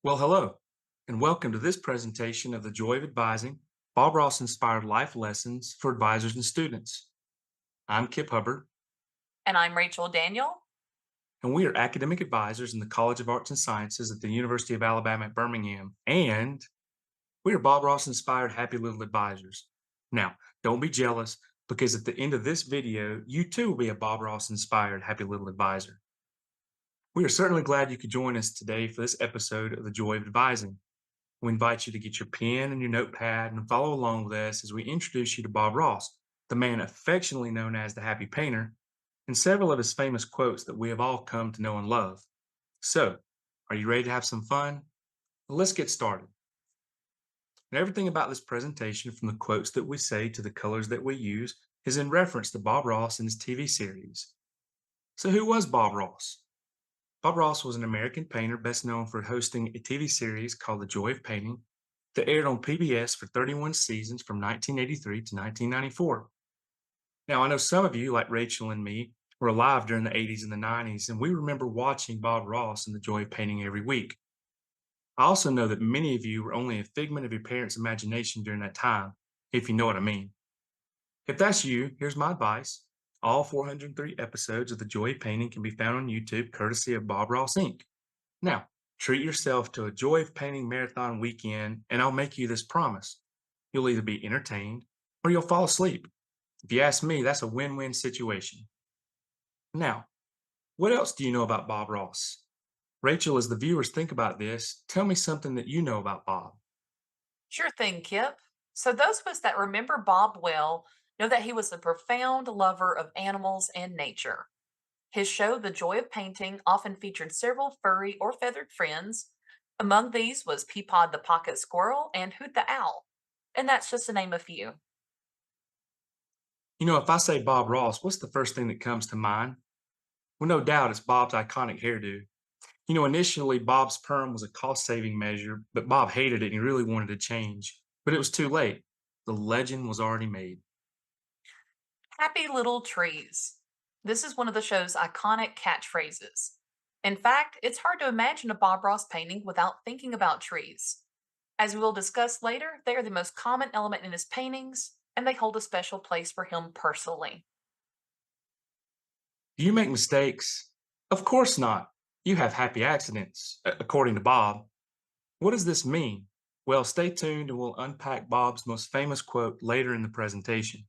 Well, hello, and welcome to this presentation of the Joy of Advising, Bob Ross inspired life lessons for advisors and students. I'm Kip Hubbard, And I'm Rachel Daniel. and we are academic advisors in the College of Arts and Sciences at the University of Alabama at Birmingham, and we are Bob Ross inspired happy little advisors. Now, don't be jealous because at the end of this video, you too will be a Bob Ross inspired happy little advisor. We are certainly glad you could join us today for this episode of the Joy of Advising. We invite you to get your pen and your notepad and follow along with us as we introduce you to Bob Ross, the man affectionately known as the Happy Painter, and several of his famous quotes that we have all come to know and love. So, are you ready to have some fun? Well, let's get started. Now, everything about this presentation, from the quotes that we say to the colors that we use, is in reference to Bob Ross and his TV series. So, who was Bob Ross? Bob Ross was an American painter best known for hosting a TV series called The Joy of Painting that aired on PBS for 31 seasons from 1983 to 1994. Now, I know some of you, like Rachel and me, were alive during the 80s and the 90s, and we remember watching Bob Ross and The Joy of Painting every week. I also know that many of you were only a figment of your parents' imagination during that time, if you know what I mean. If that's you, here's my advice. All 403 episodes of The Joy of Painting can be found on YouTube, courtesy of Bob Ross Inc. Now, treat yourself to a Joy of Painting marathon weekend, and I'll make you this promise. You'll either be entertained or you'll fall asleep. If you ask me, that's a win win situation. Now, what else do you know about Bob Ross? Rachel, as the viewers think about this, tell me something that you know about Bob. Sure thing, Kip. So, those of us that remember Bob well know that he was a profound lover of animals and nature. His show, The Joy of Painting, often featured several furry or feathered friends. Among these was Peapod the Pocket Squirrel and Hoot the Owl. And that's just to name a few. You know, if I say Bob Ross, what's the first thing that comes to mind? Well, no doubt it's Bob's iconic hairdo. You know, initially, Bob's perm was a cost saving measure, but Bob hated it and he really wanted to change. But it was too late. The legend was already made. Happy Little Trees. This is one of the show's iconic catchphrases. In fact, it's hard to imagine a Bob Ross painting without thinking about trees. As we will discuss later, they are the most common element in his paintings, and they hold a special place for him personally. Do you make mistakes? Of course not. You have happy accidents, according to Bob. What does this mean? Well, stay tuned and we'll unpack Bob's most famous quote later in the presentation.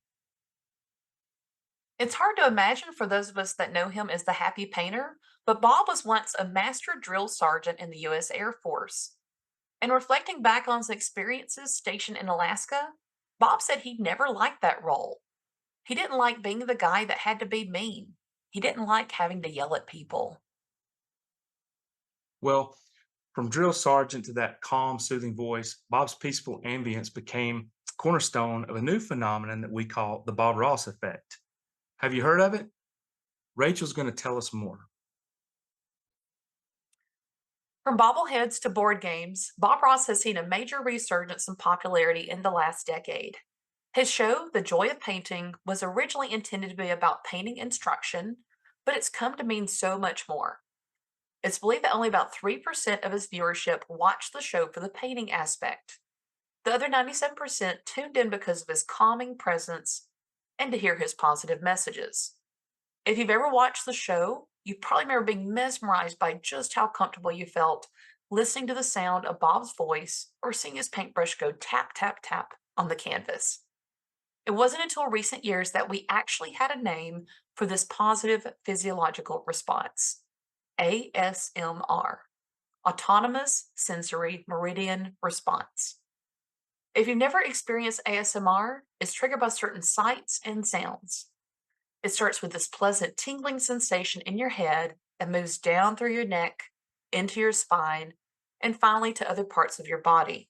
It's hard to imagine for those of us that know him as the happy painter, but Bob was once a master drill sergeant in the U.S. Air Force. And reflecting back on his experiences stationed in Alaska, Bob said he never liked that role. He didn't like being the guy that had to be mean. He didn't like having to yell at people. Well, from drill sergeant to that calm, soothing voice, Bob's peaceful ambience became cornerstone of a new phenomenon that we call the Bob Ross effect. Have you heard of it? Rachel's going to tell us more. From bobbleheads to board games, Bob Ross has seen a major resurgence in popularity in the last decade. His show, The Joy of Painting, was originally intended to be about painting instruction, but it's come to mean so much more. It's believed that only about 3% of his viewership watched the show for the painting aspect. The other 97% tuned in because of his calming presence and to hear his positive messages. If you've ever watched the show, you probably remember being mesmerized by just how comfortable you felt listening to the sound of Bob's voice or seeing his paintbrush go tap, tap, tap on the canvas. It wasn't until recent years that we actually had a name for this positive physiological response: ASMR, Autonomous Sensory Meridian Response. If you've never experienced ASMR, it's triggered by certain sights and sounds. It starts with this pleasant tingling sensation in your head that moves down through your neck, into your spine, and finally to other parts of your body.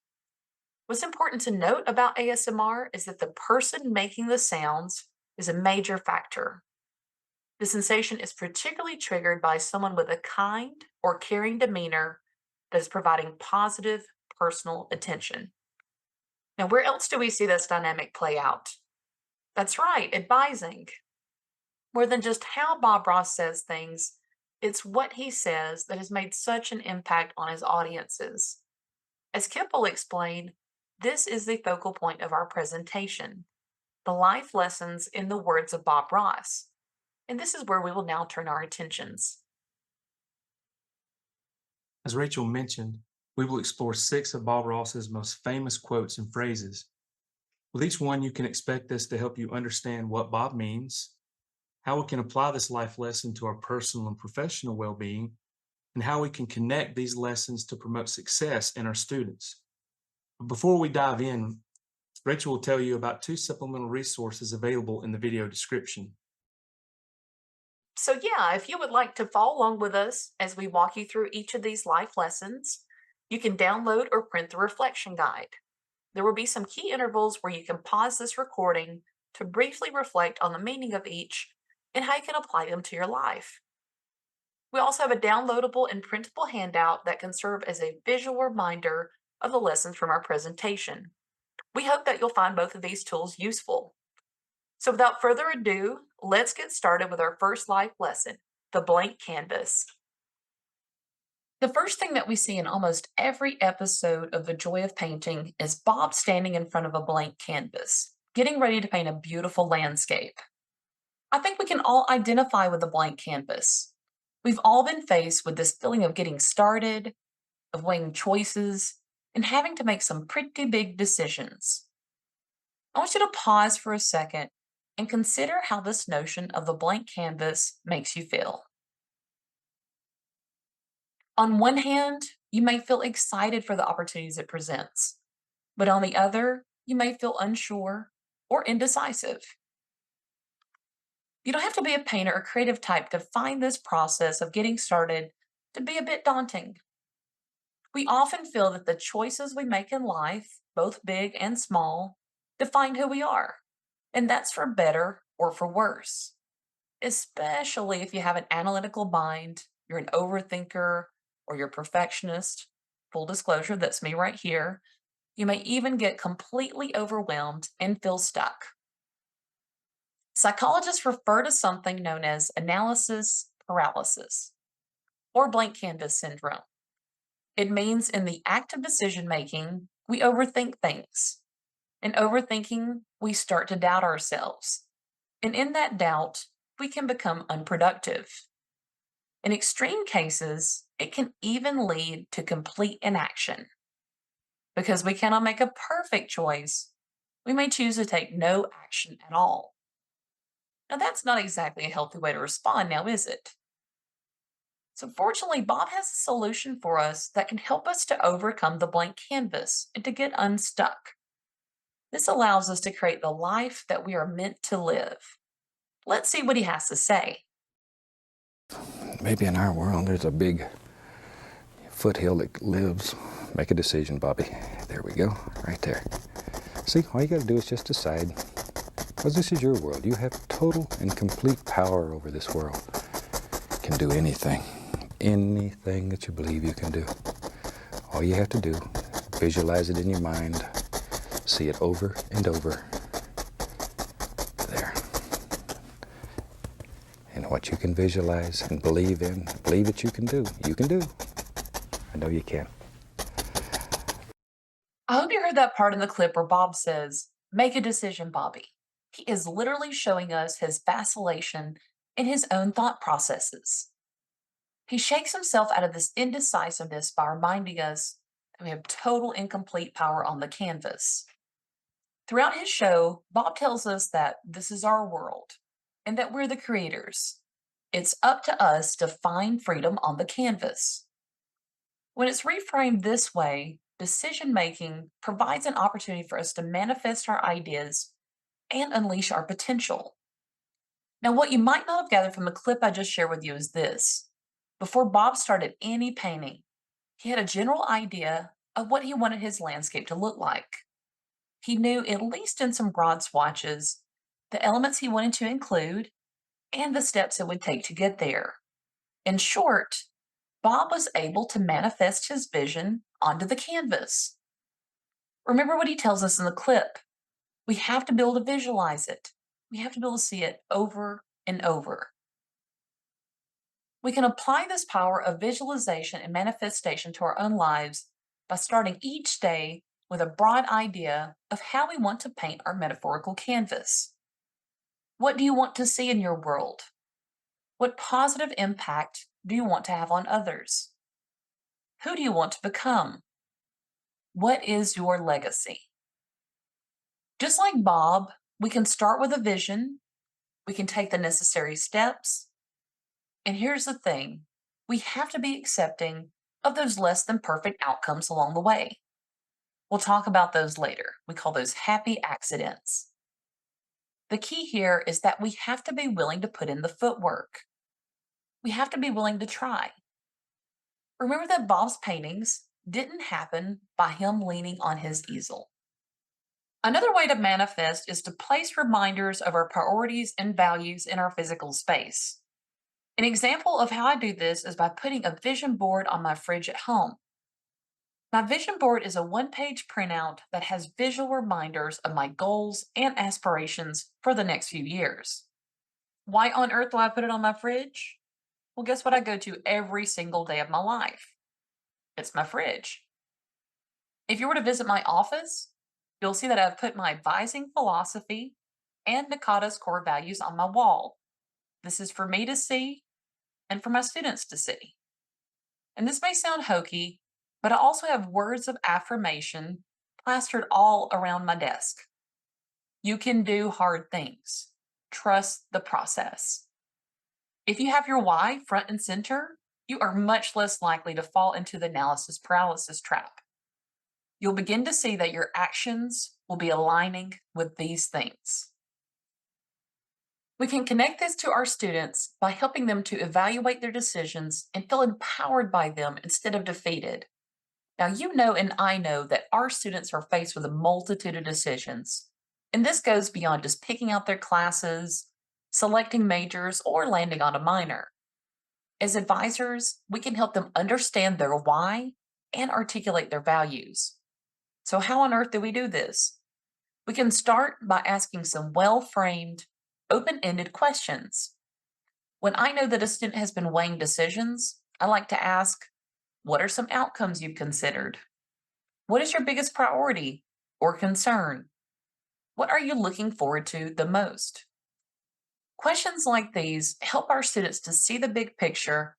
What's important to note about ASMR is that the person making the sounds is a major factor. The sensation is particularly triggered by someone with a kind or caring demeanor that is providing positive personal attention. Now, where else do we see this dynamic play out? That's right, advising. More than just how Bob Ross says things, It's what he says that has made such an impact on his audiences. As Kip will explain, this is the focal point of our presentation, the life lessons in the words of Bob Ross. And this is where we will now turn our attentions. As Rachel mentioned, we will explore 6 of Bob Ross's most famous quotes and phrases. With each one, you can expect this to help you understand what Bob means, how we can apply this life lesson to our personal and professional well being, and how we can connect these lessons to promote success in our students. But before we dive in, Rachel will tell you about 2 supplemental resources available in the video description. So, yeah, if you would like to follow along with us as we walk you through each of these life lessons, you can download or print the reflection guide. There will be some key intervals where you can pause this recording to briefly reflect on the meaning of each and how you can apply them to your life. We also have a downloadable and printable handout that can serve as a visual reminder of the lessons from our presentation. We hope that you'll find both of these tools useful. So, without further ado, let's get started with our first life lesson, the blank canvas. The first thing that we see in almost every episode of The Joy of Painting is Bob standing in front of a blank canvas, getting ready to paint a beautiful landscape. I think we can all identify with the blank canvas. We've all been faced with this feeling of getting started, of weighing choices, and having to make some pretty big decisions. I want you to pause for a second and consider how this notion of the blank canvas makes you feel. On one hand, you may feel excited for the opportunities it presents, but on the other, you may feel unsure or indecisive. You don't have to be a painter or creative type to find this process of getting started to be a bit daunting. We often feel that the choices we make in life, both big and small, define who we are, and that's for better or for worse. Especially if you have an analytical mind, you're an overthinker, or you're a perfectionist. Full disclosure, that's me right here. You may even get completely overwhelmed and feel stuck. Psychologists refer to something known as analysis paralysis or blank canvas syndrome. It means in the act of decision making, we overthink things. In overthinking, we start to doubt ourselves. And in that doubt, we can become unproductive. In extreme cases, it can even lead to complete inaction. Because we cannot make a perfect choice, we may choose to take no action at all. Now, that's not exactly a healthy way to respond, now is it? So, fortunately, Bob has a solution for us that can help us to overcome the blank canvas and to get unstuck. This allows us to create the life that we are meant to live. Let's see what he has to say. Maybe in our world there's a big foothill that lives. Make a decision, Bobby. There we go, right there. See, all you got to do is just decide. Because this is your world. You have total and complete power over this world. You can do anything. Anything that you believe you can do. All you have to do, visualize it in your mind. See it over and over. There. And what you can visualize and believe in, believe that you can do. You can do. I know you can. I hope you heard that part in the clip where Bob says, "Make a decision, Bobby." He is literally showing us his vacillation in his own thought processes. He shakes himself out of this indecisiveness by reminding us that we have total and complete power on the canvas. Throughout his show, Bob tells us that this is our world and that we're the creators. It's up to us to find freedom on the canvas. When it's reframed this way, decision making provides an opportunity for us to manifest our ideas and unleash our potential. Now, what you might not have gathered from the clip I just shared with you is this. Before Bob started any painting, he had a general idea of what he wanted his landscape to look like. He knew, at least in some broad swatches, the elements he wanted to include and the steps it would take to get there. In short, Bob was able to manifest his vision onto the canvas. Remember what he tells us in the clip. We have to be able to visualize it. We have to be able to see it over and over. We can apply this power of visualization and manifestation to our own lives by starting each day with a broad idea of how we want to paint our metaphorical canvas. What do you want to see in your world? What positive impact do you want to have on others? Who do you want to become? What is your legacy? Just like Bob, we can start with a vision, we can take the necessary steps, and here's the thing, we have to be accepting of those less than perfect outcomes along the way. We'll talk about those later. We call those happy accidents. The key here is that we have to be willing to put in the footwork. We have to be willing to try. Remember that Bob's paintings didn't happen by him leaning on his easel. Another way to manifest is to place reminders of our priorities and values in our physical space. An example of how I do this is by putting a vision board on my fridge at home. My vision board is a one-page printout that has visual reminders of my goals and aspirations for the next few years. Why on earth do I put it on my fridge? Well, guess what I go to every single day of my life? It's my fridge. If you were to visit my office, you'll see that I've put my advising philosophy and NACADA's core values on my wall. This is for me to see and for my students to see. And this may sound hokey, but I also have words of affirmation plastered all around my desk. You can do hard things. Trust the process. If you have your why front and center, you are much less likely to fall into the analysis paralysis trap. You'll begin to see that your actions will be aligning with these things. We can connect this to our students by helping them to evaluate their decisions and feel empowered by them instead of defeated. Now, you know and I know that our students are faced with a multitude of decisions, and this goes beyond just picking out their classes, selecting majors, or landing on a minor. As advisors, we can help them understand their why and articulate their values. So, how on earth do we do this? We can start by asking some well-framed, open-ended questions. When I know that a student has been weighing decisions, I like to ask, what are some outcomes you've considered? What is your biggest priority or concern? What are you looking forward to the most? Questions like these help our students to see the big picture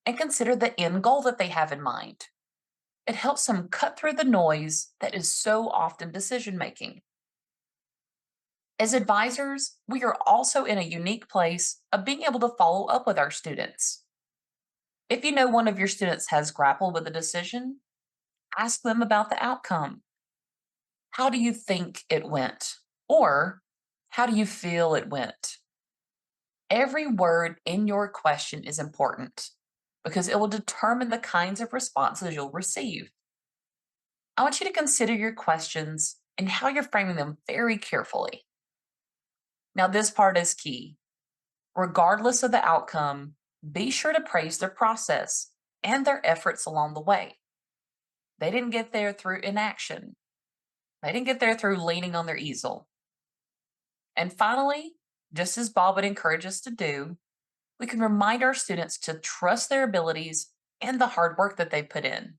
and consider the end goal that they have in mind. It helps them cut through the noise that is so often decision making. As advisors, we are also in a unique place of being able to follow up with our students. If you know one of your students has grappled with a decision, ask them about the outcome. How do you think it went? Or how do you feel it went? Every word in your question is important because it will determine the kinds of responses you'll receive. I want you to consider your questions and how you're framing them very carefully. Now, this part is key. Regardless of the outcome, be sure to praise their process and their efforts along the way. They didn't get there through inaction. They didn't get there through leaning on their easel. And finally, just as Bob would encourage us to do, we can remind our students to trust their abilities and the hard work that they put in.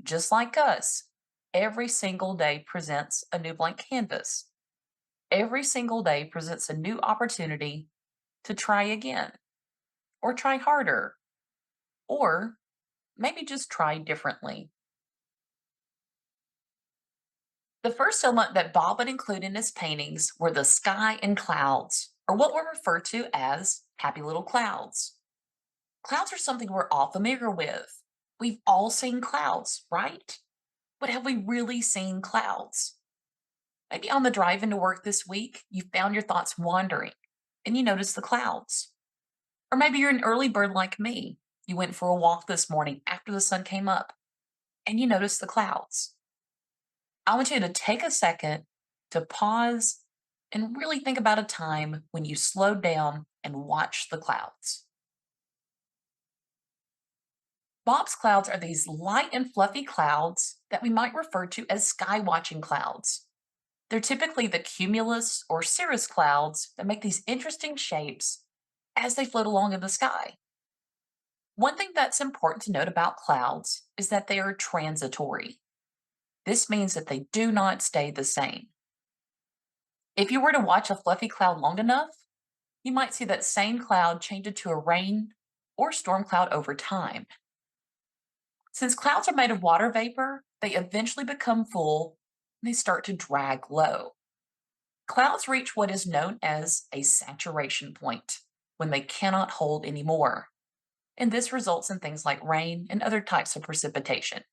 Just like us, every single day presents a new blank canvas. Every single day presents a new opportunity to try again, or try harder, or maybe just try differently. The first element that Bob would include in his paintings were the sky and clouds, or what we refer to as happy little clouds. Clouds are something we're all familiar with. We've all seen clouds, right? But have we really seen clouds? Maybe on the drive into work this week, you found your thoughts wandering and you noticed the clouds. Or maybe you're an early bird like me. You went for a walk this morning after the sun came up and you noticed the clouds. I want you to take a second to pause and really think about a time when you slowed down and watched the clouds. Bob's clouds are these light and fluffy clouds that we might refer to as sky watching clouds. They're typically the cumulus or cirrus clouds that make these interesting shapes as they float along in the sky. One thing that's important to note about clouds is that they are transitory. This means that they do not stay the same. If you were to watch a fluffy cloud long enough, you might see that same cloud change into a rain or storm cloud over time. Since clouds are made of water vapor, they eventually become full and they start to drag low. Clouds reach what is known as a saturation point when they cannot hold anymore. And this results in things like rain and other types of precipitation.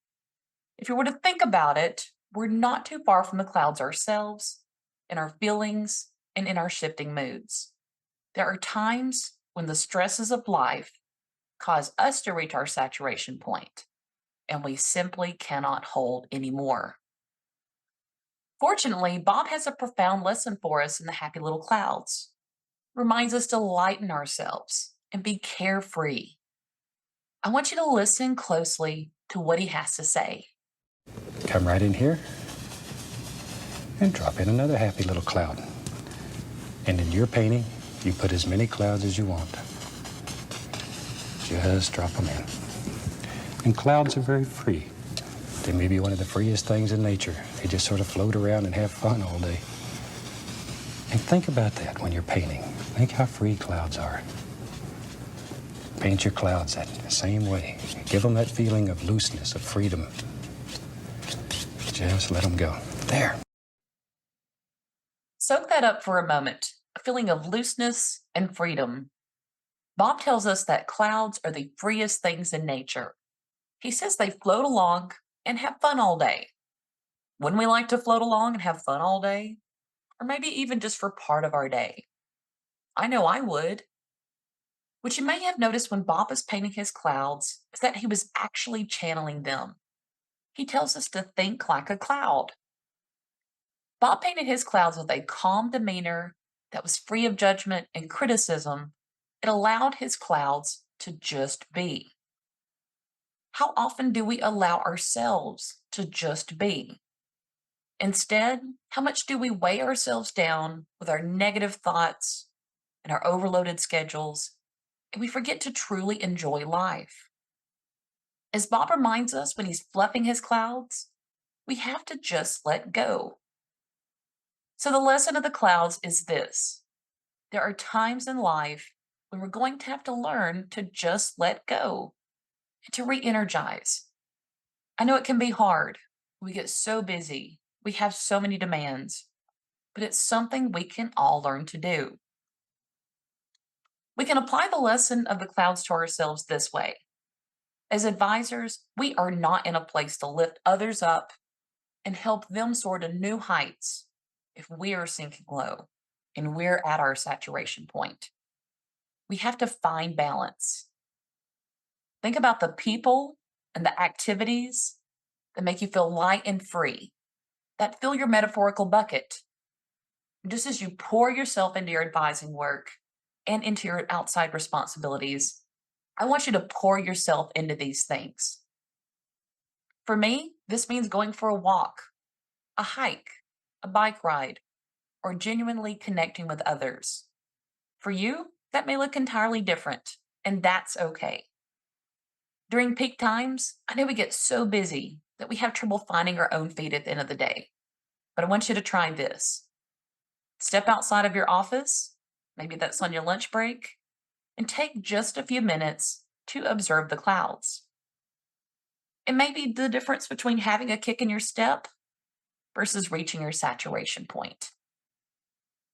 If you were to think about it, we're not too far from the clouds ourselves, in our feelings, and in our shifting moods. There are times when the stresses of life cause us to reach our saturation point, and we simply cannot hold anymore. Fortunately, Bob has a profound lesson for us in the happy little clouds. Reminds us to lighten ourselves and be carefree. I want you to listen closely to what he has to say. Come right in here and drop in another happy little cloud. And in your painting, you put as many clouds as you want. Just drop them in. And clouds are very free. They may be one of the freest things in nature. They just sort of float around and have fun all day. And think about that when you're painting. Think how free clouds are. Paint your clouds that same way. Give them that feeling of looseness, of freedom. Just let them go. There. Soak that up for a moment, a feeling of looseness and freedom. Bob tells us that clouds are the freest things in nature. He says they float along and have fun all day. Wouldn't we like to float along and have fun all day? Or maybe even just for part of our day? I know I would. What you may have noticed when Bob was painting his clouds is that he was actually channeling them. He tells us to think like a cloud. Bob painted his clouds with a calm demeanor that was free of judgment and criticism. It allowed his clouds to just be. How often do we allow ourselves to just be? Instead, how much do we weigh ourselves down with our negative thoughts and our overloaded schedules, and we forget to truly enjoy life? As Bob reminds us when he's fluffing his clouds, we have to just let go. So, the lesson of the clouds is this: there are times in life when we're going to have to learn to just let go and to re energize. I know it can be hard. We get so busy, we have so many demands, but it's something we can all learn to do. We can apply the lesson of the clouds to ourselves this way. As advisors, we are not in a place to lift others up and help them soar to new heights if we are sinking low and we're at our saturation point. We have to find balance. Think about the people and the activities that make you feel light and free, that fill your metaphorical bucket. Just as you pour yourself into your advising work and into your outside responsibilities, I want you to pour yourself into these things. For me, this means going for a walk, a hike, a bike ride, or genuinely connecting with others. For you, that may look entirely different, and that's okay. During peak times, I know we get so busy that we have trouble finding our own feet at the end of the day. But I want you to try this. Step outside of your office, maybe that's on your lunch break, and take just a few minutes to observe the clouds. It may be the difference between having a kick in your step versus reaching your saturation point.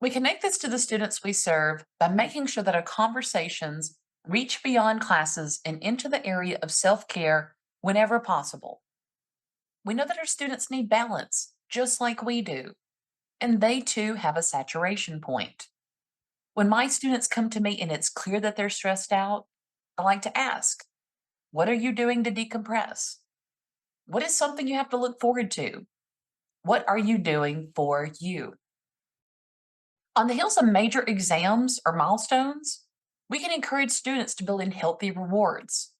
We connect this to the students we serve by making sure that our conversations reach beyond classes and into the area of self-care whenever possible. We know that our students need balance, just like we do, and they too have a saturation point. When my students come to me and it's clear that they're stressed out, I like to ask, what are you doing to decompress? What is something you have to look forward to? What are you doing for you? On the heels of major exams or milestones, we can encourage students to build in healthy rewards.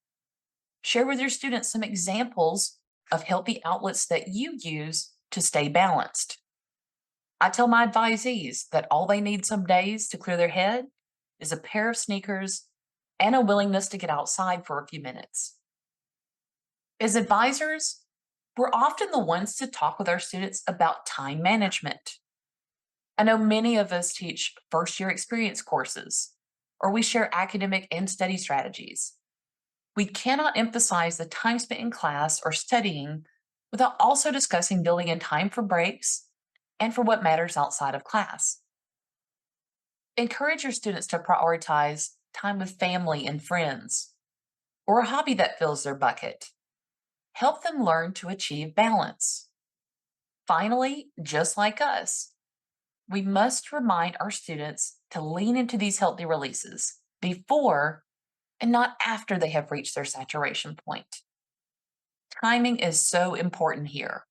Share with your students some examples of healthy outlets that you use to stay balanced. I tell my advisees that all they need some days to clear their head is a pair of sneakers and a willingness to get outside for a few minutes. As advisors, we're often the ones to talk with our students about time management. I know many of us teach first year experience courses, or we share academic and study strategies. We cannot emphasize the time spent in class or studying without also discussing building in time for breaks and for what matters outside of class. Encourage your students to prioritize time with family and friends, or a hobby that fills their bucket. Help them learn to achieve balance. Finally, just like us, we must remind our students to lean into these healthy releases before and not after they have reached their saturation point. Timing is so important here.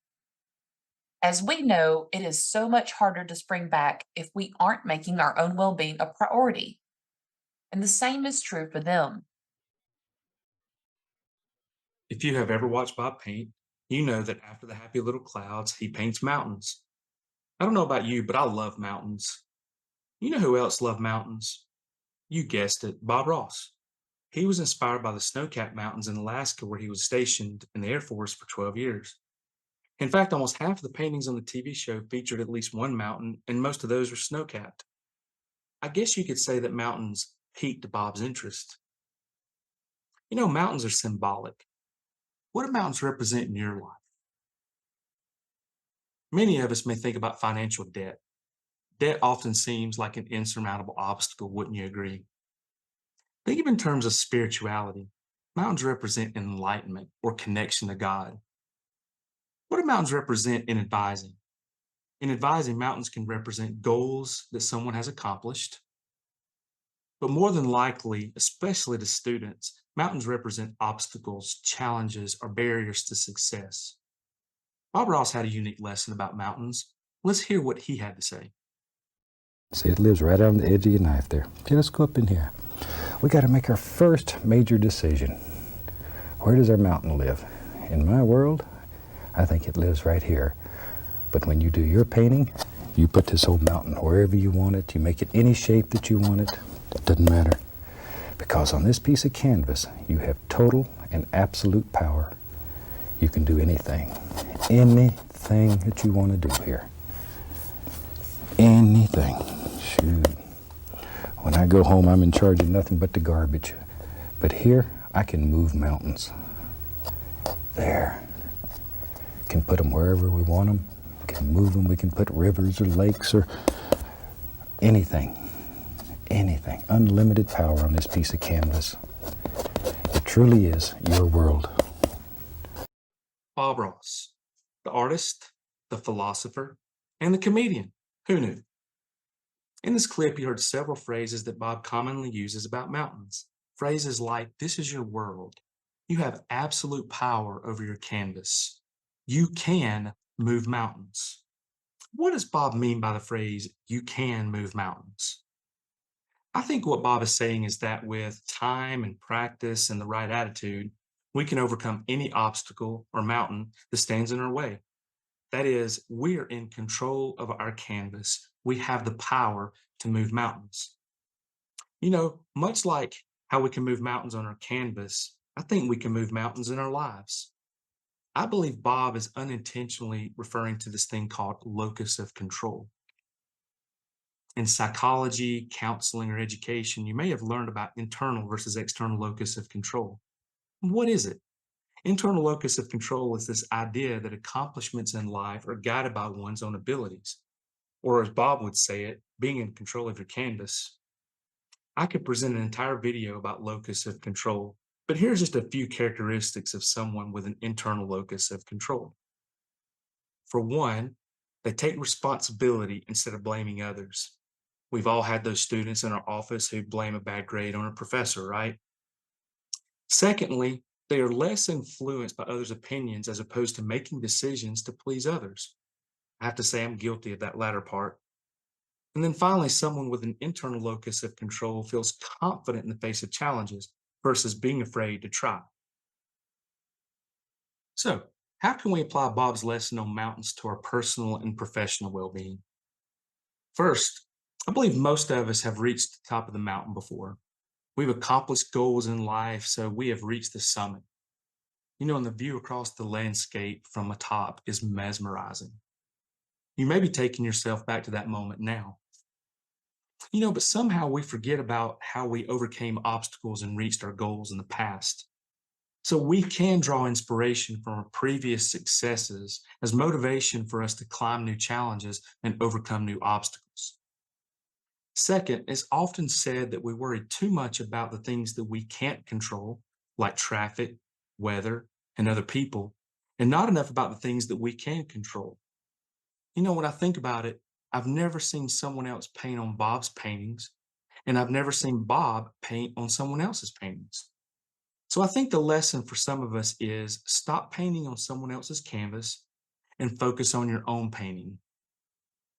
As we know, it is so much harder to spring back if we aren't making our own well being a priority. And the same is true for them. If you have ever watched Bob paint, you know that after the happy little clouds, he paints mountains. I don't know about you, but I love mountains. You know who else loved mountains? You guessed it, Bob Ross. He was inspired by the snow-capped mountains in Alaska where he was stationed in the Air Force for 12 years. In fact, almost half of the paintings on the TV show featured at least one mountain, and most of those were snow-capped. I guess you could say that mountains piqued Bob's interest. You know, mountains are symbolic. What do mountains represent in your life? Many of us may think about financial debt. Debt often seems like an insurmountable obstacle, wouldn't you agree? Think of it in terms of spirituality. Mountains represent enlightenment or connection to God. What do mountains represent in advising? In advising, mountains can represent goals that someone has accomplished, but more than likely, especially to students, mountains represent obstacles, challenges, or barriers to success. Bob Ross had a unique lesson about mountains. Let's hear what he had to say. See, it lives right on the edge of your knife there. Okay, let's go up in here. We got to make our first major decision. Where does our mountain live? In my world, I think it lives right here. But when you do your painting, you put this whole mountain wherever you want it. You make it any shape that you want it. It doesn't matter. Because on this piece of canvas, you have total and absolute power. You can do anything. Anything that you want to do here. Anything. Shoot. When I go home, I'm in charge of nothing but the garbage. But here, I can move mountains. There. Can put them wherever we want them. Can move them. We can put rivers or lakes or anything. Anything. Unlimited power on this piece of canvas. It truly is your world. Bob Ross, the artist, the philosopher, and the comedian. Who knew? In this clip, you heard several phrases that Bob commonly uses about mountains. Phrases like, this is your world. You have absolute power over your canvas. You can move mountains. What does Bob mean by the phrase, you can move mountains? I think what Bob is saying is that with time and practice and the right attitude, we can overcome any obstacle or mountain that stands in our way. That is, we are in control of our canvas. We have the power to move mountains. You know, much like how we can move mountains on our canvas, I think we can move mountains in our lives. I believe Bob is unintentionally referring to this thing called locus of control. In psychology, counseling, or education, you may have learned about internal versus external locus of control. What is it? Internal locus of control is this idea that accomplishments in life are guided by one's own abilities, or as Bob would say it, being in control of your canvas. I could present an entire video about locus of control, but here's just a few characteristics of someone with an internal locus of control. For one, they take responsibility instead of blaming others. We've all had those students in our office who blame a bad grade on a professor, right? Secondly, they are less influenced by others' opinions as opposed to making decisions to please others. I have to say I'm guilty of that latter part. And then finally, someone with an internal locus of control feels confident in the face of challenges versus being afraid to try. So, how can we apply Bob's lesson on mountains to our personal and professional well-being? First, I believe most of us have reached the top of the mountain before. We've accomplished goals in life, so we have reached the summit. And the view across the landscape from atop is mesmerizing. You may be taking yourself back to that moment now. But somehow we forget about how we overcame obstacles and reached our goals in the past. So we can draw inspiration from our previous successes as motivation for us to climb new challenges and overcome new obstacles. Second, it's often said that we worry too much about the things that we can't control, like traffic, weather, and other people, and not enough about the things that we can control. When I think about it, I've never seen someone else paint on Bob's paintings, and I've never seen Bob paint on someone else's paintings. So I think the lesson for some of us is stop painting on someone else's canvas and focus on your own painting.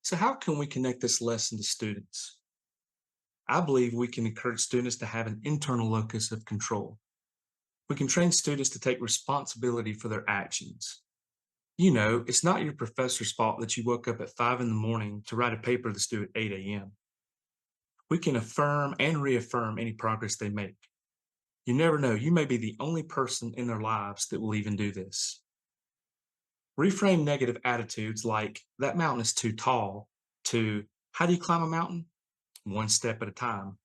So, how can we connect this lesson to students? I believe we can encourage students to have an internal locus of control. We can train students to take responsibility for their actions. It's not your professor's fault that you woke up at 5 in the morning to write a paper that's due at 8 a.m. We can affirm and reaffirm any progress they make. You never know, you may be the only person in their lives that will even do this. Reframe negative attitudes like, that mountain is too tall, to, how do you climb a mountain? One step at a time.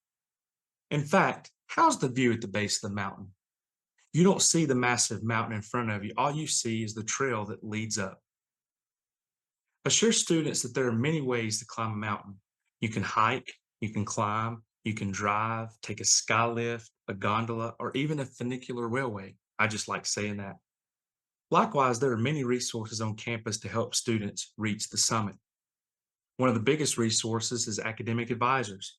In fact, how's the view at the base of the mountain? You don't see the massive mountain in front of you. All you see is the trail that leads up. Assure students that there are many ways to climb a mountain. You can hike, you can climb, you can drive, take a sky lift, a gondola, or even a funicular railway. I just like saying that. Likewise, there are many resources on campus to help students reach the summit. One of the biggest resources is academic advisors.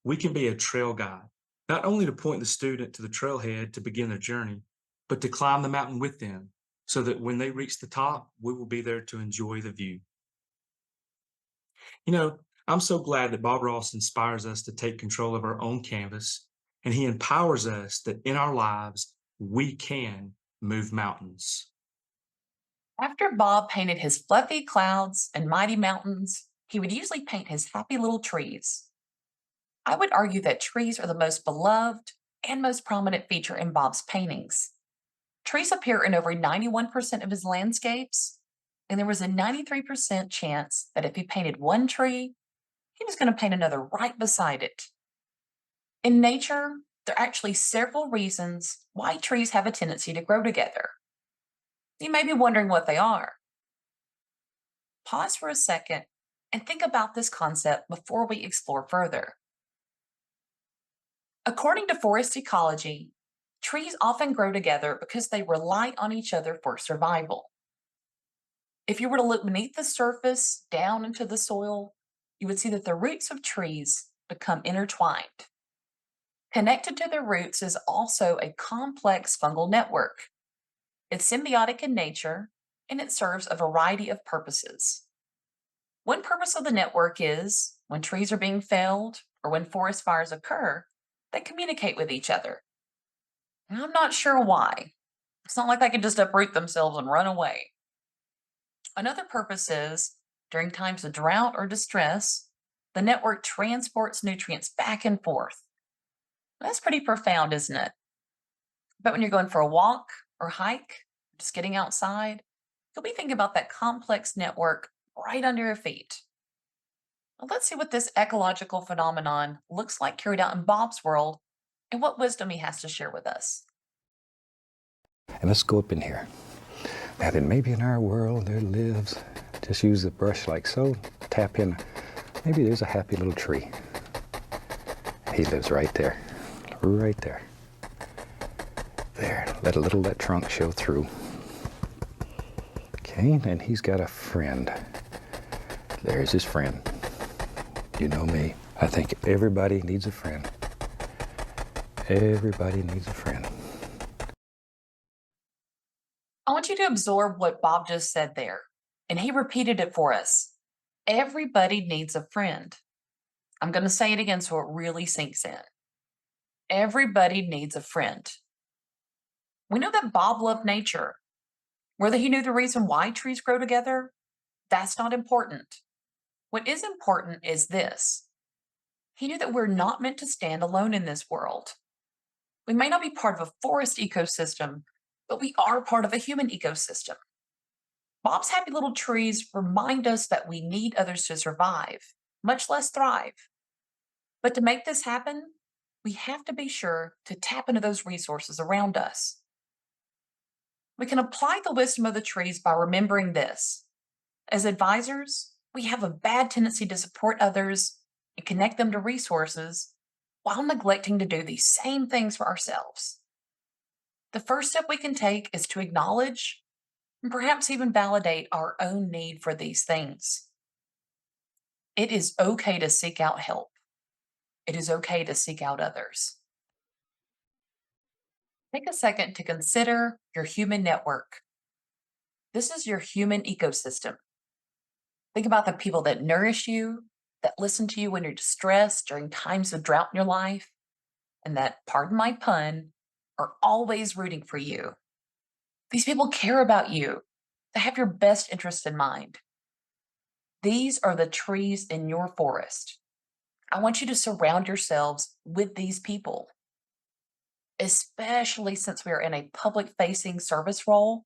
We can be a trail guide, not only to point the student to the trailhead to begin their journey, but to climb the mountain with them so that when they reach the top, we will be there to enjoy the view. You know, I'm so glad that Bob Ross inspires us to take control of our own canvas, and he empowers us that in our lives, we can move mountains. After Bob painted his fluffy clouds and mighty mountains, he would usually paint his happy little trees. I would argue that trees are the most beloved and most prominent feature in Bob's paintings. Trees appear in over 91% of his landscapes, and there was a 93% chance that if he painted one tree, he was going to paint another right beside it. In nature, there are actually several reasons why trees have a tendency to grow together. You may be wondering what they are. Pause for a second and think about this concept before we explore further. According to forest ecology, trees often grow together because they rely on each other for survival. If you were to look beneath the surface down into the soil, you would see that the roots of trees become intertwined. Connected to their roots is also a complex fungal network. It's symbiotic in nature and it serves a variety of purposes. One purpose of the network is when trees are being felled or when forest fires occur, they communicate with each other. And I'm not sure why. It's not like they can just uproot themselves and run away. Another purpose is during times of drought or distress, the network transports nutrients back and forth. That's pretty profound, isn't it? But when you're going for a walk or hike, just getting outside, you'll be thinking about that complex network right under your feet. Well, let's see what this ecological phenomenon looks like carried out in Bob's world and what wisdom he has to share with us. And let's go up in here. Now then, maybe in our world there lives, just use the brush like so, tap in, maybe there's a happy little tree. He lives right there, right there. There, let that trunk show through. Okay, and he's got a friend. There's his friend. You know me, I think everybody needs a friend. Everybody needs a friend. I want you to absorb what Bob just said there, and he repeated it for us. Everybody needs a friend. I'm going to say it again so it really sinks in. Everybody needs a friend. We know that Bob loved nature. Whether he knew the reason why trees grow together, that's not important. What is important is this. He knew that we're not meant to stand alone in this world. We may not be part of a forest ecosystem, but we are part of a human ecosystem. Bob's happy little trees remind us that we need others to survive, much less thrive. But to make this happen, we have to be sure to tap into those resources around us. We can apply the wisdom of the trees by remembering this. As advisors, we have a bad tendency to support others and connect them to resources while neglecting to do these same things for ourselves. The first step we can take is to acknowledge and perhaps even validate our own need for these things. It is okay to seek out help. It is okay to seek out others. Take a second to consider your human network. This is your human ecosystem. Think about the people that nourish you, that listen to you when you're distressed during times of drought in your life, and that, pardon my pun, are always rooting for you. These people care about you. They have your best interest in mind. These are the trees in your forest. I want you to surround yourselves with these people, especially since we are in a public facing service role.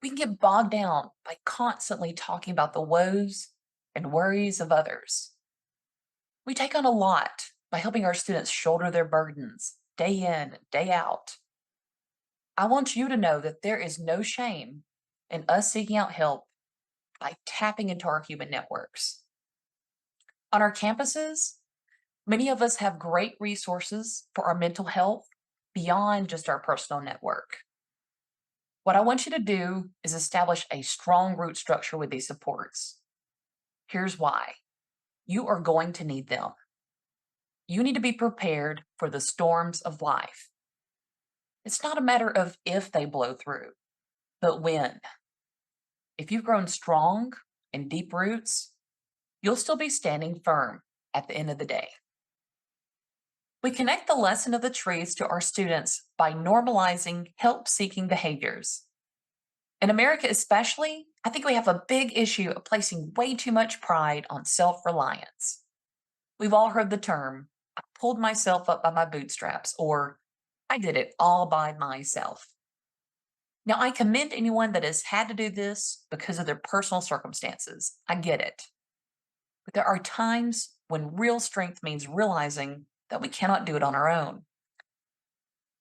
We can get bogged down by constantly talking about the woes and worries of others. We take on a lot by helping our students shoulder their burdens day in, day out. I want you to know that there is no shame in us seeking out help by tapping into our human networks. On our campuses, many of us have great resources for our mental health beyond just our personal network. What I want you to do is establish a strong root structure with these supports. Here's why. You are going to need them. You need to be prepared for the storms of life. It's not a matter of if they blow through, but when. If you've grown strong and deep roots, you'll still be standing firm at the end of the day. We connect the lesson of the trees to our students by normalizing help-seeking behaviors. In America especially, I think we have a big issue of placing way too much pride on self-reliance. We've all heard the term, I pulled myself up by my bootstraps, or I did it all by myself. Now, I commend anyone that has had to do this because of their personal circumstances. I get it. But there are times when real strength means realizing that we cannot do it on our own.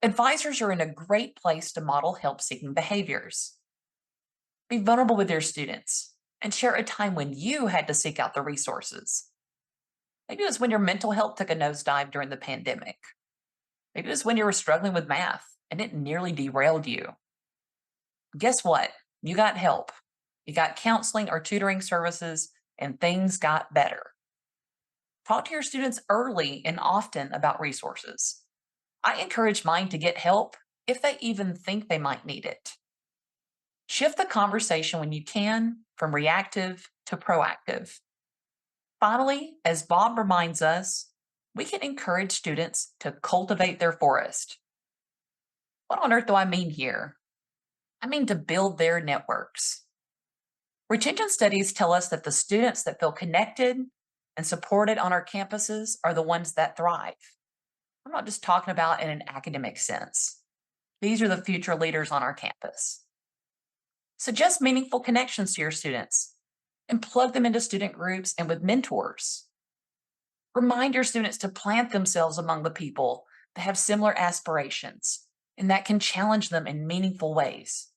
Advisors are in a great place to model help-seeking behaviors. Be vulnerable with your students and share a time when you had to seek out the resources. Maybe it was when your mental health took a nosedive during the pandemic. Maybe it was when you were struggling with math and it nearly derailed you. Guess what? You got help. You got counseling or tutoring services, and things got better. Talk to your students early and often about resources. I encourage mine to get help if they even think they might need it. Shift the conversation when you can from reactive to proactive. Finally, as Bob reminds us, we can encourage students to cultivate their forest. What on earth do I mean here? I mean to build their networks. Retention studies tell us that the students that feel connected and supported on our campuses are the ones that thrive. I'm not just talking about in an academic sense. These are the future leaders on our campus. Suggest meaningful connections to your students and plug them into student groups and with mentors. Remind your students to plant themselves among the people that have similar aspirations and that can challenge them in meaningful ways.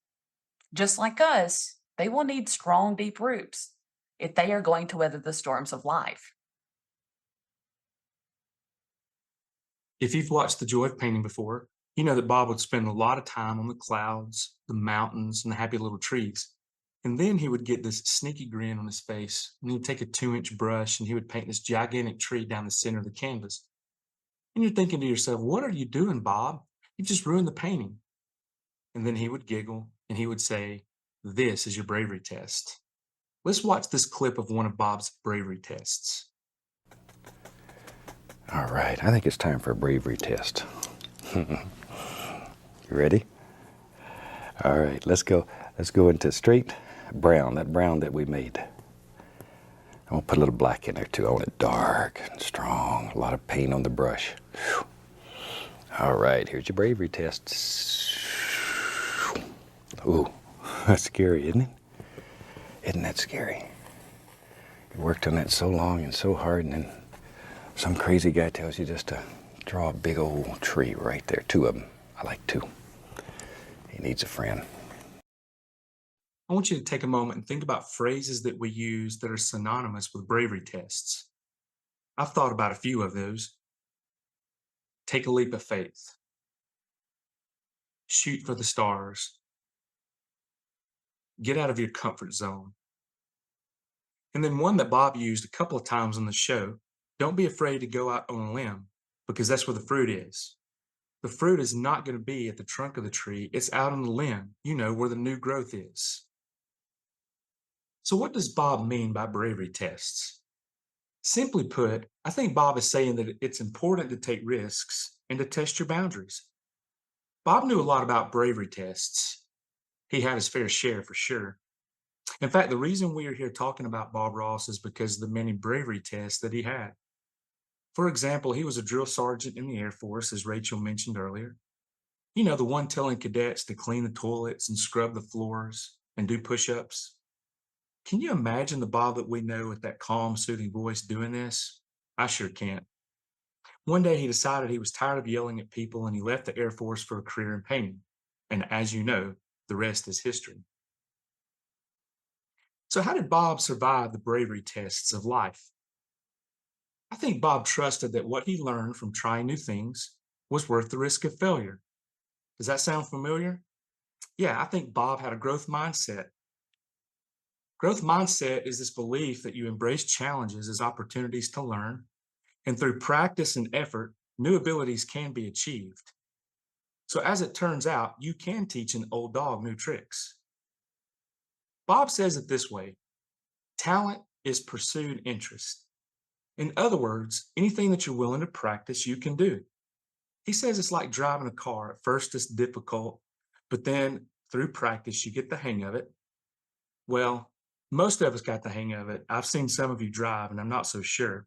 Just like us, they will need strong, deep roots if they are going to weather the storms of life. If you've watched The Joy of Painting before, you know that Bob would spend a lot of time on the clouds, the mountains, and the happy little trees. And then he would get this sneaky grin on his face, and he'd take a 2-inch brush and he would paint this gigantic tree down the center of the canvas. And you're thinking to yourself, what are you doing, Bob? You've just ruined the painting. And then he would giggle and he would say, this is your bravery test. Let's watch this clip of one of Bob's bravery tests. All right, I think it's time for a bravery test. You ready? All right, let's go into straight brown, that brown that we made. I'm gonna put a little black in there too. I want it dark and strong, a lot of paint on the brush. Whew. All right, here's your bravery test. Ooh, that's scary, isn't it? Isn't that scary? You worked on that so long and so hard, and then some crazy guy tells you just to draw a big old tree right there. 2 of them. I like 2. He needs a friend. I want you to take a moment and think about phrases that we use that are synonymous with bravery tests. I've thought about a few of those. Take a leap of faith. Shoot for the stars. Get out of your comfort zone. And then one that Bob used a couple of times on the show, don't be afraid to go out on a limb, because that's where the fruit is. The fruit is not going to be at the trunk of the tree, it's out on the limb, where the new growth is. So what does Bob mean by bravery tests? Simply put, I think Bob is saying that it's important to take risks and to test your boundaries. Bob knew a lot about bravery tests. He had his fair share for sure. In fact, the reason we are here talking about Bob Ross is because of the many bravery tests that he had. For example, he was a drill sergeant in the Air Force, as Rachel mentioned earlier. The one telling cadets to clean the toilets and scrub the floors and do push-ups. Can you imagine the Bob that we know with that calm, soothing voice doing this? I sure can't. One day he decided he was tired of yelling at people and he left the Air Force for a career in painting. And as you know, the rest is history. So how did Bob survive the bravery tests of life? I think Bob trusted that what he learned from trying new things was worth the risk of failure. Does that sound familiar? Yeah, I think Bob had a growth mindset. Growth mindset is this belief that you embrace challenges as opportunities to learn, and through practice and effort, new abilities can be achieved. So as it turns out, you can teach an old dog new tricks. Bob says it this way: talent is pursued interest. In other words, anything that you're willing to practice, you can do. He says it's like driving a car. At first, it's difficult, but then through practice, you get the hang of it. Well, most of us got the hang of it. I've seen some of you drive, and I'm not so sure.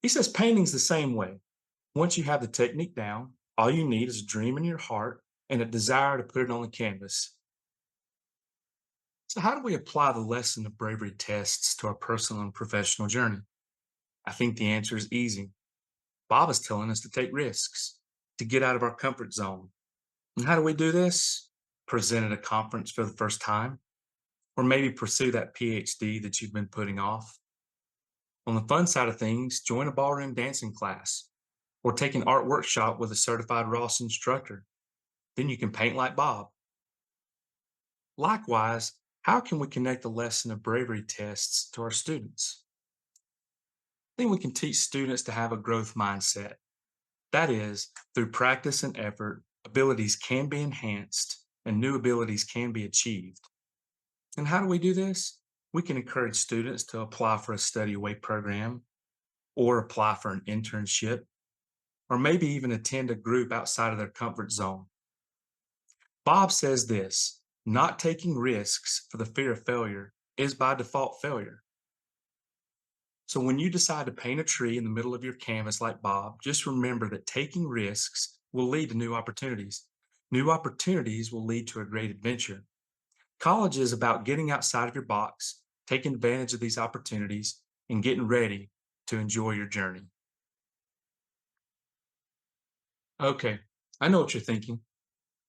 He says painting's the same way. Once you have the technique down, all you need is a dream in your heart and a desire to put it on the canvas. So how do we apply the lesson of bravery tests to our personal and professional journey? I think the answer is easy. Bob is telling us to take risks, to get out of our comfort zone. And how do we do this? Present at a conference for the first time, or maybe pursue that PhD that you've been putting off. On the fun side of things, join a ballroom dancing class, or take an art workshop with a certified Ross instructor. Then you can paint like Bob. Likewise, how can we connect the lesson of bravery tests to our students? I think we can teach students to have a growth mindset. That is, through practice and effort, abilities can be enhanced and new abilities can be achieved. And how do we do this? We can encourage students to apply for a study away program, or apply for an internship, or maybe even attend a group outside of their comfort zone. Bob says this: not taking risks for the fear of failure is by default failure. So when you decide to paint a tree in the middle of your canvas like Bob, just remember that taking risks will lead to new opportunities. New opportunities will lead to a great adventure. College is about getting outside of your box, taking advantage of these opportunities, and getting ready to enjoy your journey. Okay, I know what you're thinking.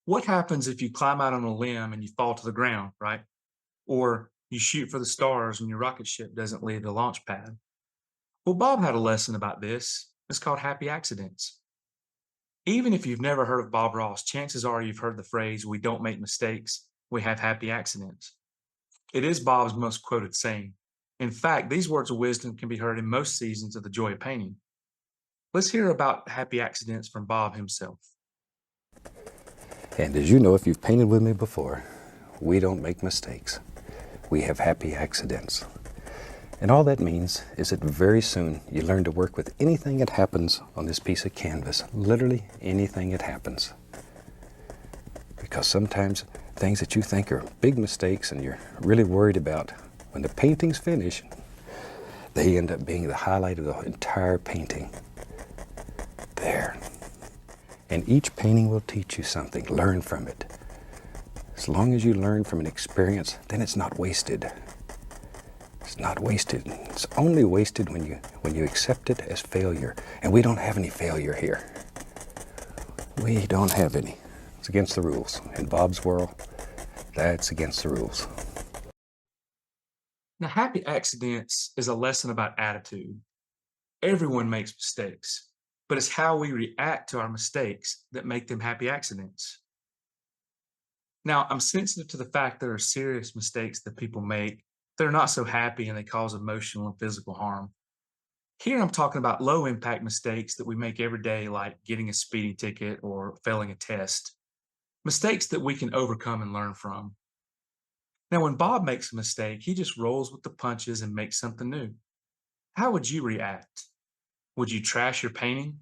What happens if you climb out on a limb and you fall to the ground, right? Or you shoot for the stars and your rocket ship doesn't leave the launch pad? Well, Bob had a lesson about this. It's called happy accidents. Even if you've never heard of Bob Ross, chances are you've heard the phrase, "We don't make mistakes, we have happy accidents." It is Bob's most quoted saying. In fact, these words of wisdom can be heard in most seasons of The Joy of Painting. Let's hear about happy accidents from Bob himself. And as you know, if you've painted with me before, we don't make mistakes. We have happy accidents. And all that means is that very soon you learn to work with anything that happens on this piece of canvas, literally anything that happens. Because sometimes things that you think are big mistakes and you're really worried about, when the painting's finished, they end up being the highlight of the entire painting. There. And each painting will teach you something. Learn from it. As long as you learn from an experience, then it's not wasted. It's not wasted. It's only wasted when you accept it as failure. And we don't have any failure here. We don't have any. It's against the rules. In Bob's world, that's against the rules. Now, happy accidents is a lesson about attitude. Everyone makes mistakes, but it's how we react to our mistakes that make them happy accidents. Now, I'm sensitive to the fact there are serious mistakes that people make that are not so happy and they cause emotional and physical harm. Here, I'm talking about low impact mistakes that we make every day, like getting a speeding ticket or failing a test. Mistakes that we can overcome and learn from. Now, when Bob makes a mistake, he just rolls with the punches and makes something new. How would you react? Would you trash your painting?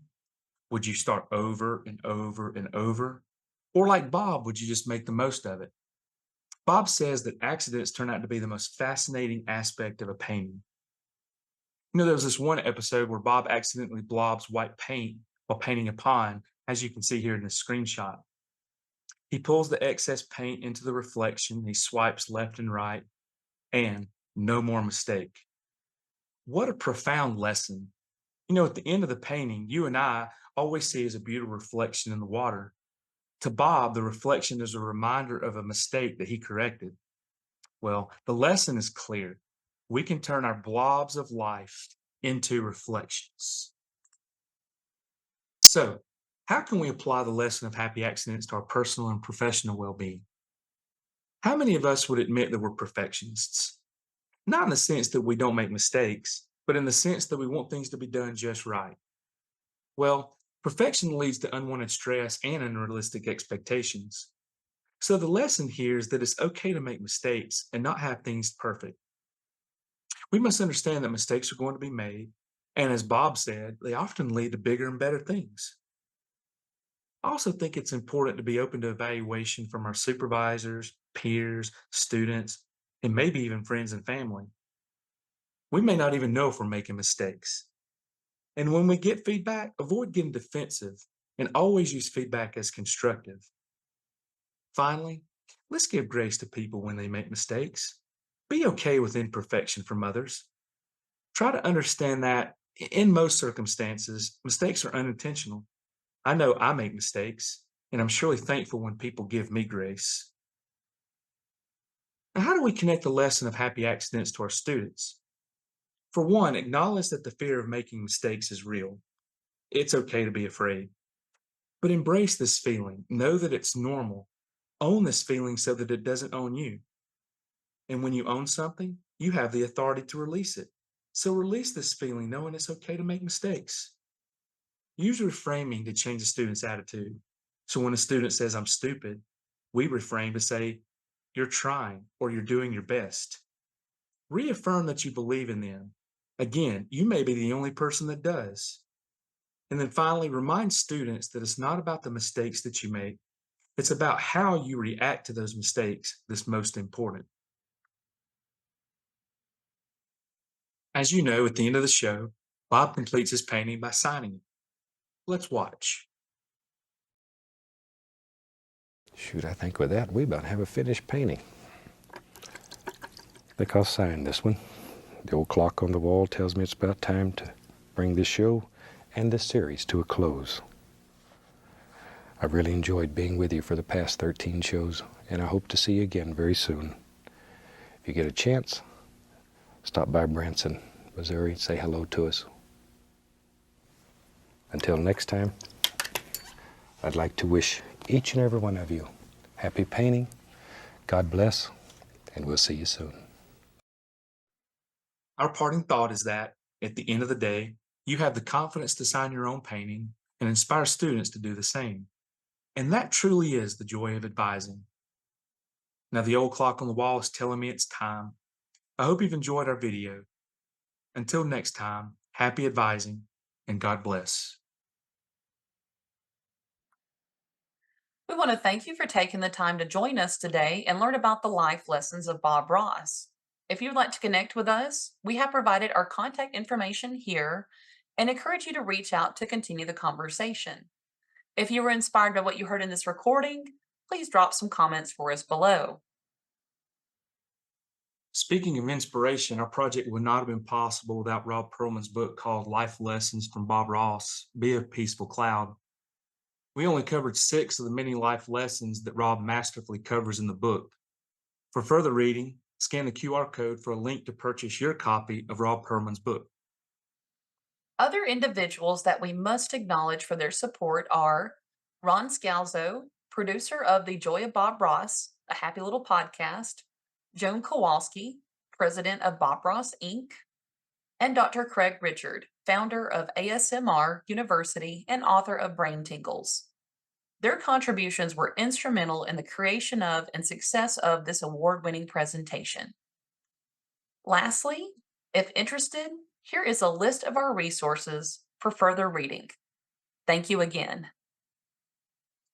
Would you start over and over and over? Or like Bob, would you just make the most of it? Bob says that accidents turn out to be the most fascinating aspect of a painting. There was this one episode where Bob accidentally blobs white paint while painting a pond, as you can see here in the screenshot. He pulls the excess paint into the reflection, he swipes left and right, and no more mistake. What a profound lesson. At the end of the painting, you and I always see as a beautiful reflection in the water. To Bob, the reflection is a reminder of a mistake that he corrected. Well, the lesson is clear. We can turn our blobs of life into reflections. So, how can we apply the lesson of happy accidents to our personal and professional well being? How many of us would admit that we're perfectionists? Not in the sense that we don't make mistakes, but in the sense that we want things to be done just right. Well, perfection leads to unwanted stress and unrealistic expectations. So the lesson here is that it's okay to make mistakes and not have things perfect. We must understand that mistakes are going to be made, and as Bob said, they often lead to bigger and better things. I also think it's important to be open to evaluation from our supervisors, peers, students, and maybe even friends and family. We may not even know if we're making mistakes. And when we get feedback, avoid getting defensive and always use feedback as constructive. Finally, let's give grace to people when they make mistakes. Be okay with imperfection from others. Try to understand that in most circumstances, mistakes are unintentional. I know I make mistakes, and I'm surely thankful when people give me grace. Now, how do we connect the lesson of happy accidents to our students? For one, acknowledge that the fear of making mistakes is real. It's okay to be afraid, but embrace this feeling. Know that it's normal. Own this feeling so that it doesn't own you. And when you own something, you have the authority to release it. So release this feeling knowing it's okay to make mistakes. Use reframing to change the student's attitude. So when a student says, I'm stupid, we reframe to say, you're trying or you're doing your best. Reaffirm that you believe in them. Again, you may be the only person that does. And then finally, remind students that it's not about the mistakes that you make. It's about how you react to those mistakes that's most important. As you know, at the end of the show, Bob completes his painting by signing it. Let's watch. Shoot, I think with that, we about have a finished painting. I think I'll sign this one. The old clock on the wall tells me it's about time to bring this show and this series to a close. I really enjoyed being with you for the past 13 shows, and I hope to see you again very soon. If you get a chance, stop by Branson, Missouri, say hello to us. Until next time, I'd like to wish each and every one of you happy painting, God bless, and we'll see you soon. Our parting thought is that, at the end of the day, you have the confidence to sign your own painting and inspire students to do the same. And that truly is the joy of advising. Now, the old clock on the wall is telling me it's time. I hope you've enjoyed our video. Until next time, happy advising and God bless. We want to thank you for taking the time to join us today and learn about the life lessons of Bob Ross. If you'd like to connect with us, we have provided our contact information here and encourage you to reach out to continue the conversation. If you were inspired by what you heard in this recording, please drop some comments for us below. Speaking of inspiration, our project would not have been possible without Rob Perlman's book called Life Lessons from Bob Ross, Be a Peaceful Cloud. We only covered 6 of the many life lessons that Rob masterfully covers in the book. For further reading, scan the QR code for a link to purchase your copy of Rob Perlman's book. Other individuals that we must acknowledge for their support are Ron Scalzo, producer of The Joy of Bob Ross, a happy little podcast, Joan Kowalski, president of Bob Ross Inc., and Dr. Craig Richard, founder of ASMR University and author of Brain Tingles. Their contributions were instrumental in the creation of and success of this award winning presentation. Lastly, if interested, here is a list of our resources for further reading. Thank you again.